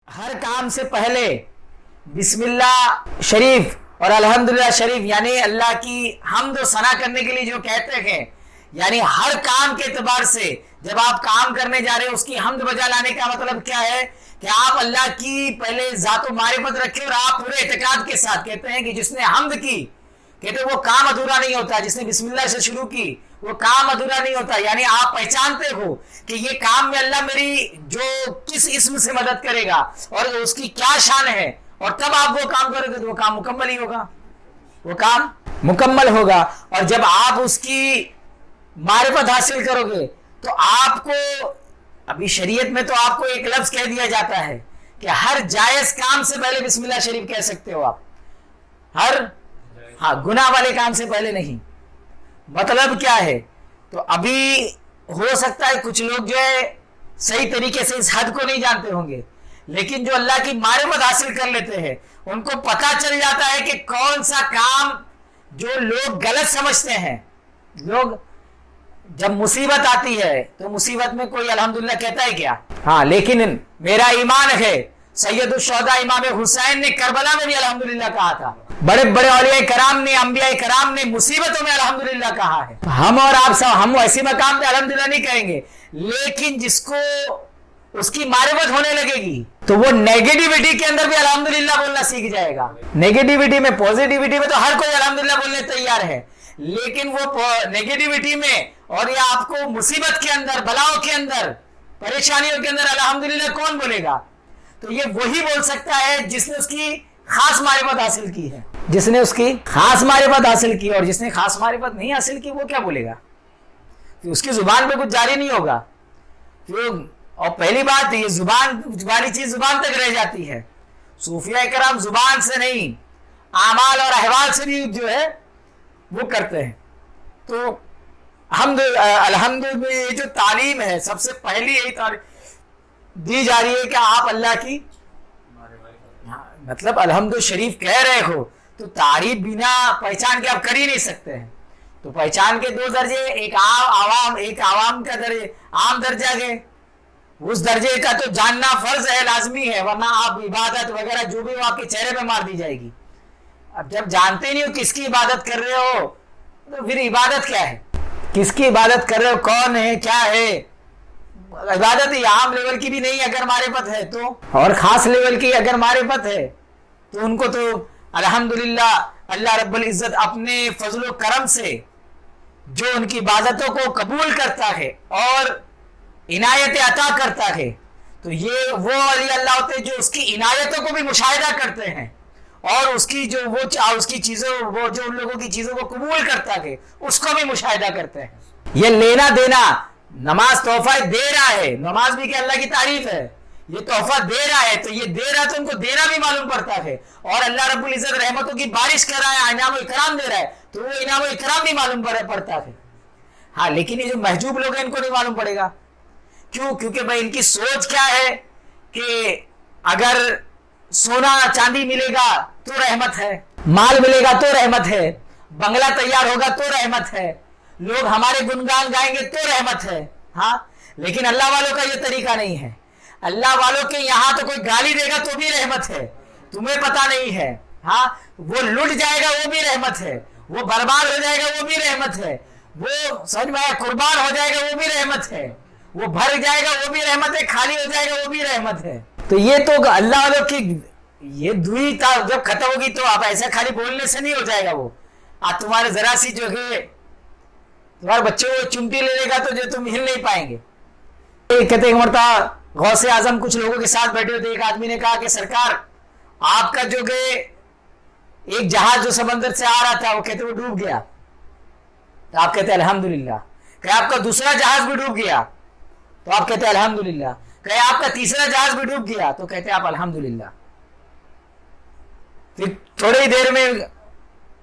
ہر کام سے پہلے بسم اللہ شریف اور الحمدللہ شریف یعنی اللہ کی حمد و ثنا کرنے کے لیے جو کہتے ہیں، یعنی ہر کام کے اعتبار سے جب آپ کام کرنے جا رہے ہیں اس کی حمد بجا لانے کا مطلب کیا ہے کہ آپ اللہ کی پہلے ذات و معرفت رکھیں اور آپ پورے اعتقاد کے ساتھ کہتے ہیں کہ جس نے حمد کی کہتے ہیں وہ کام ادھورا نہیں ہوتا، جس نے بسم اللہ سے شروع کی وہ کام ادھورا نہیں ہوتا، یعنی آپ پہچانتے ہو کہ یہ کام میں اللہ میری جو کس اسم سے مدد کرے گا اور اس کی کیا شان ہے، اور تب آپ وہ کام کرو گے تو وہ کام مکمل ہی ہوگا، وہ کام مکمل ہوگا۔ اور جب آپ اس کی معرفت حاصل کرو گے تو آپ کو ابھی شریعت میں تو آپ کو ایک لفظ کہہ دیا جاتا ہے کہ ہر جائز کام سے پہلے بسم اللہ شریف کہہ سکتے ہو آپ، گناہ والے کام سے پہلے نہیں۔ مطلب کیا ہے؟ تو ابھی ہو سکتا ہے کچھ لوگ جو ہے صحیح طریقے سے اس حد کو نہیں جانتے ہوں گے، لیکن جو اللہ کی معرفت حاصل کر لیتے ہیں ان کو پتہ چل جاتا ہے کہ کون سا کام جو لوگ غلط سمجھتے ہیں۔ لوگ جب مصیبت آتی ہے تو مصیبت میں کوئی الحمدللہ کہتا ہے کیا؟ لیکن میرا ایمان ہے سید الشہداء امام حسین نے کربلا میں بھی الحمدللہ کہا تھا، بڑے بڑے اولیاء کرام نے، انبیاء کرام نے مصیبتوں میں الحمدللہ کہا ہے۔ ہم اور آپ سب ہم ایسی مقام پہ الحمدللہ نہیں کہیں گے، لیکن جس کو اس کی معرفت ہونے لگے گی تو وہ نیگیٹیوٹی کے اندر بھی الحمدللہ بولنا سیکھ جائے گا۔ نیگیٹیوٹی میں، پوزیٹیوٹی میں تو ہر کوئی الحمدللہ بولنے تیار ہے، لیکن وہ نیگیٹیوٹی میں اور یا آپ کو مصیبت کے اندر، بلاؤں کے اندر، پریشانیوں کے اندر الحمدللہ کون بولے گا؟ تو یہ وہی بول سکتا ہے جس نے اس کی خاص معرفت حاصل کی ہے، جس نے اس کی خاص معرفت حاصل کی، اور جس نے خاص معرفت نہیں حاصل کی وہ کیا بولے گا؟ کہ اس کی زبان پہ کچھ جاری نہیں ہوگا۔ اور پہلی بات یہ زبان والی چیز زبان تک رہ جاتی ہے، صوفیاء کرام زبان سے نہیں اعمال اور احوال سے بھی جو ہے وہ کرتے ہیں۔ تو الحمدللہ یہ جو تعلیم ہے سب سے پہلی یہی تعلیم دی جا رہی ہے کہ آپ اللہ کی مطلب الحمد شریف کہہ رہے ہو تو تعریف بنا پہچان کے آپ کر ہی نہیں سکتے ہیں۔ تو پہچان کے دو درجے، ایک عوام کا درجے، عام درجہ ہے، اس درجے کا تو جاننا فرض ہے، لازمی ہے، ورنہ آپ عبادت وغیرہ جو بھی وہ آپ کے چہرے پہ مار دی جائے گی۔ اب جب جانتے نہیں ہو کس کی عبادت کر رہے ہو تو پھر عبادت کیا ہے؟ کس کی عبادت کر رہے ہو، کون ہے، کیا ہے؟ عبادت ہی عام لیول کی بھی نہیں اگر معرفت ہے تو، اور خاص لیول کی اگر معرفت ہے تو ان کو تو الحمدللہ اللہ رب العزت اپنے فضل و کرم سے جو ان کی عبادتوں کو قبول کرتا ہے اور عنایت عطا کرتا ہے، تو یہ وہ ولی اللہ ہوتے ہیں جو اس کی عنایتوں کو بھی مشاہدہ کرتے ہیں اور اس کی جو اس کی چیزوں، وہ جو ان لوگوں کی چیزوں کو قبول کرتا ہے اس کو بھی مشاہدہ کرتے ہیں۔ یہ لینا دینا، نماز تحفہ دے رہا ہے، نماز بھی کہ اللہ کی تعریف ہے، یہ تحفہ دے رہا ہے تو یہ دے رہا ہے تو ان کو دینا بھی معلوم پڑتا ہے، اور اللہ رب العزت رحمتوں کی بارش کر رہا ہے، انعام و اکرام دے رہا ہے تو وہ انعام و اکرام بھی معلوم پڑتا ہے۔ لیکن یہ جو محجوب لوگ ہیں ان کو نہیں معلوم پڑے گا۔ کیوں؟ کیونکہ بھائی ان کی سوچ کیا ہے کہ اگر سونا چاندی ملے گا تو رحمت ہے، مال ملے گا تو رحمت ہے، بنگلہ تیار ہوگا تو رحمت ہے، لوگ ہمارے گنگان گائیں گے تو رحمت ہے۔ لیکن اللہ والوں کا یہ طریقہ نہیں ہے۔ اللہ والوں کے یہاں تو کوئی گالی دے گا تو بھی رحمت ہے، تمہیں پتہ نہیں ہے۔ وہ لٹ جائے گا وہ بھی رحمت ہے، وہ برباد ہو جائے گا وہ بھی رحمت ہے، وہ سمجھ میں قربان ہو جائے گا وہ بھی رحمت ہے، وہ بھر جائے گا وہ بھی رحمت ہے، خالی ہو جائے گا وہ بھی رحمت ہے۔ تو یہ تو اللہ والوں کی یہ دوئی جب ختم ہوگی تو آپ ایسا خالی بولنے سے نہیں ہو جائے گا۔ وہ تمہارے ذرا سی جو ہے تمہارے بچے کو چمٹی لے لے گا تو جو تم ہل نہیں پائیں گے۔ کہتے ہیں مرتبہ غوث اعظم کچھ لوگوں کے ساتھ بیٹھے ہوتے، ایک آدمی نے کہا کہ سرکار آپ کا جو کہ ایک جہاز جو سمندر سے آ رہا تھا وہ کہتے وہ ڈوب گیا، تو آپ کہتے الحمدللہ۔ کہ آپ کا دوسرا جہاز بھی ڈوب گیا تو آپ کہتے الحمدللہ۔ کہ آپ کا تیسرا جہاز بھی ڈوب گیا تو کہتے آپ الحمدللہ۔ پھر تھوڑی دیر میں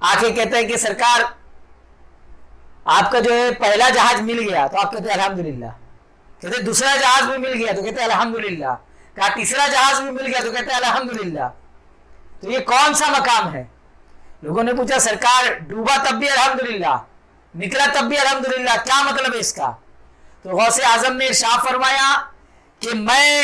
آ کے کہتے ہیں کہ سرکار آپ کا جو ہے پہلا جہاز مل گیا تو آپ کہتے ہیں الحمدللہ۔ کہتے دوسرا جہاز بھی مل گیا تو کہتے ہیں الحمدللہ۔ کہا تیسرا جہاز بھی مل گیا تو کہتے ہیں الحمدللہ۔ تو یہ کون سا مقام ہے؟ لوگوں نے پوچھا سرکار ڈوبا تب بھی الحمدللہ، نکلا تب بھی الحمدللہ، کیا مطلب ہے اس کا؟ تو غوث اعظم نے ارشاد فرمایا کہ میں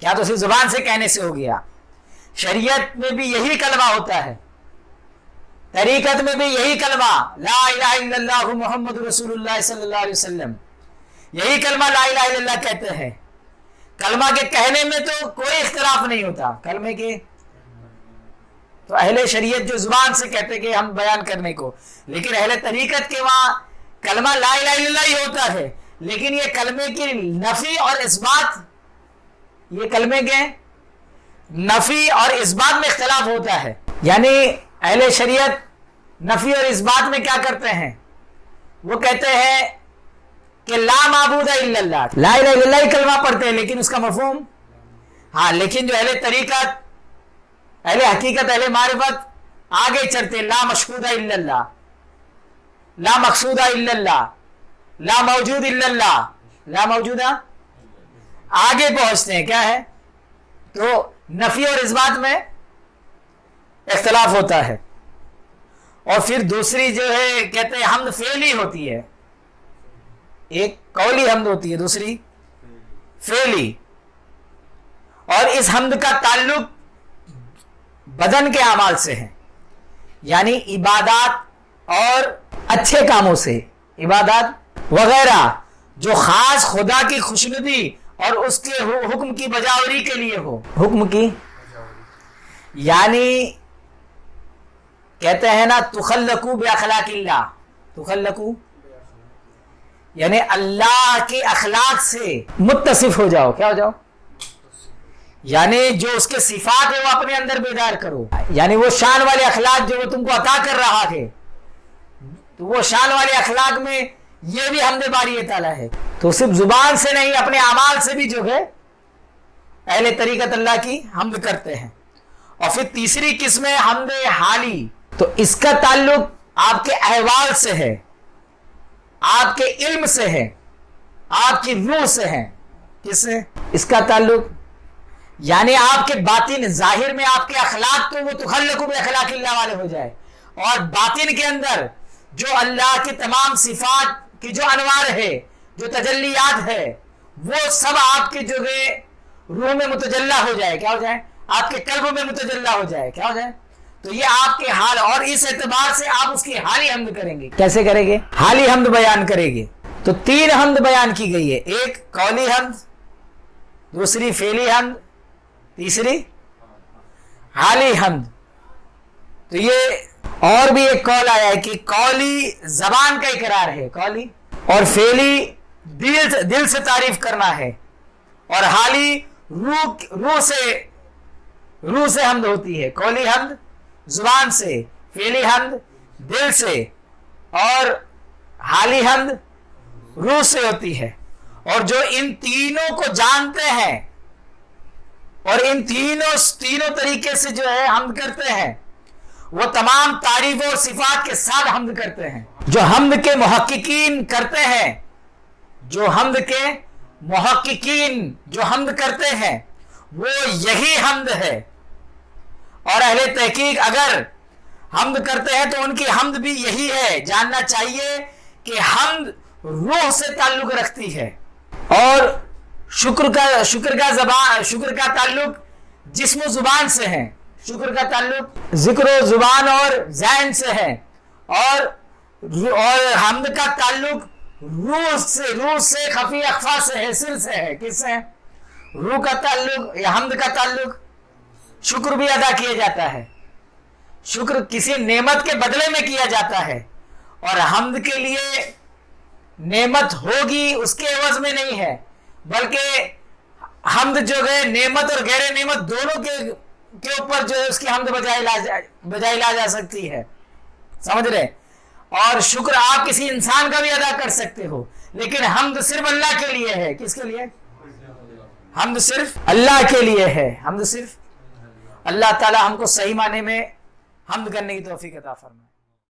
کیا تو صرف زبان سے کہنے سے ہو گیا؟ شریعت میں بھی یہی کلمہ ہوتا ہے، طریقت میں بھی یہی کلمہ لا الہ الا اللہ محمد رسول اللہ صلی اللہ علیہ وسلم، یہی کلمہ لا الہ الا اللہ کہتے ہیں۔ کلمہ کے کہنے میں تو کوئی اختلاف نہیں ہوتا، کلمے کے تو اہل شریعت جو زبان سے کہتے کہ ہم بیان کرنے کو، لیکن اہل طریقت کے وہاں کلمہ لا الہ الا اللہ ہی ہوتا ہے، لیکن یہ کلمے کی نفی اور اثبات، یہ کلمے کے نفی اور اثبات میں اختلاف ہوتا ہے۔ یعنی اہل شریعت نفی اور اثبات میں کیا کرتے ہیں؟ وہ کہتے ہیں کہ لا معبود الا اللہ، لا الہ الا اللہ ہی کلمہ پڑھتے ہیں لیکن اس کا مفہوم ہاں، لیکن جو اہل طریقت، اہل حقیقت، اہل معرفت آگے چڑھتے لا مشہود الا اللہ، لا مقصود الا اللہ، لا موجود الا اللہ، لا موجودہ آگے پہنچتے ہیں۔ کیا ہے؟ تو نفی اور اثبات میں اختلاف ہوتا ہے۔ اور پھر دوسری جو ہے کہتے ہیں حمد فعلی ہوتی ہے، ایک قولی حمد ہوتی ہے، دوسری فعلی، اور اس حمد کا تعلق بدن کے اعمال سے ہے، یعنی عبادات اور اچھے کاموں سے، عبادات وغیرہ جو خاص خدا کی خوشنودی اور اس کے حکم کی بجاوری کے لیے ہو، حکم کی، یعنی کہتے ہیں نا تخلقوا باخلاق اللہ، تخلقوا یعنی اللہ کے اخلاق سے متصف ہو جاؤ، کیا ہو جاؤ؟ یعنی جو اس کے صفات ہے وہ اپنے اندر بیدار کرو، یعنی وہ شان والے اخلاق جو وہ تم کو عطا کر رہا ہے، تو وہ شان والے اخلاق میں یہ بھی حمد باری تعالیٰ ہے۔ تو صرف زبان سے نہیں، اپنے اعمال سے بھی جو ہے اہل طریقت اللہ کی حمد کرتے ہیں۔ اور پھر تیسری قسم ہے حمد حالی، تو اس کا تعلق آپ کے احوال سے ہے، آپ کے علم سے ہے، آپ کی روح سے ہے۔ کس سے اس کا تعلق؟ یعنی آپ کے باطن، ظاہر میں آپ کے اخلاق تو وہ تخلقوا باخلاق اللہ والے ہو جائے، اور باطن کے اندر جو اللہ کی تمام صفات کی جو انوار ہے، جو تجلیات ہے، وہ سب آپ کے جو ہے روح میں متجلہ ہو جائے، کیا ہو جائے؟ آپ کے قلب میں متجلہ ہو جائے، کیا ہو جائے؟ تو یہ آپ کے حال، اور اس اعتبار سے آپ اس کی حالی حمد کریں گے۔ کیسے کریں گے؟ حالی حمد بیان کریں گے۔ تو تین حمد بیان کی گئی ہے، ایک قولی حمد، دوسری فعلی حمد، تیسری حالی حمد۔ تو یہ اور بھی ایک قول آیا ہے کہ قولی زبان کا اقرار ہے، قولی، اور فعلی دل سے تعریف کرنا ہے، اور حالی روح سے حمد ہوتی ہے۔ قولی حمد زبان سے، فعلی حمد دل سے، اور حالی حمد روح سے ہوتی ہے۔ اور جو ان تینوں کو جانتے ہیں اور ان تینوں طریقے سے جو ہے حمد کرتے ہیں، وہ تمام تعریف اور صفات کے ساتھ حمد کرتے ہیں۔ جو حمد کے محققین کرتے ہیں، جو حمد کے محققین جو حمد کرتے ہیں، وہ یہی حمد ہے۔ اور اہل تحقیق اگر حمد کرتے ہیں تو ان کی حمد بھی یہی ہے۔ جاننا چاہیے کہ حمد روح سے تعلق رکھتی ہے، اور شکر کا تعلق جسم و زبان سے ہے، شکر کا تعلق ذکر و زبان اور ذہن سے ہے، اور حمد کا تعلق روح سے خفی اخفا سے ہے، سر سے ہے۔ کس سے؟ روح کا تعلق یا حمد کا تعلق؟ شکر بھی ادا کیا جاتا ہے، شکر کسی نعمت کے بدلے میں کیا جاتا ہے، اور حمد کے لیے نعمت ہوگی اس کے عوض میں نہیں ہے، بلکہ حمد جو ہے نعمت اور غیر نعمت دونوں کے اوپر جو ہے اس کی حمد بجائی لا جا سکتی ہے، سمجھ رہے؟ اور شکر آپ کسی انسان کا بھی ادا کر سکتے ہو، لیکن حمد صرف اللہ کے لیے ہے۔ کس کے لیے؟ حمد صرف اللہ کے لیے ہے، حمد صرف اللہ تعالی ہم کو صحیح معنی میں حمد کرنے کی توفیق عطا فرمائے۔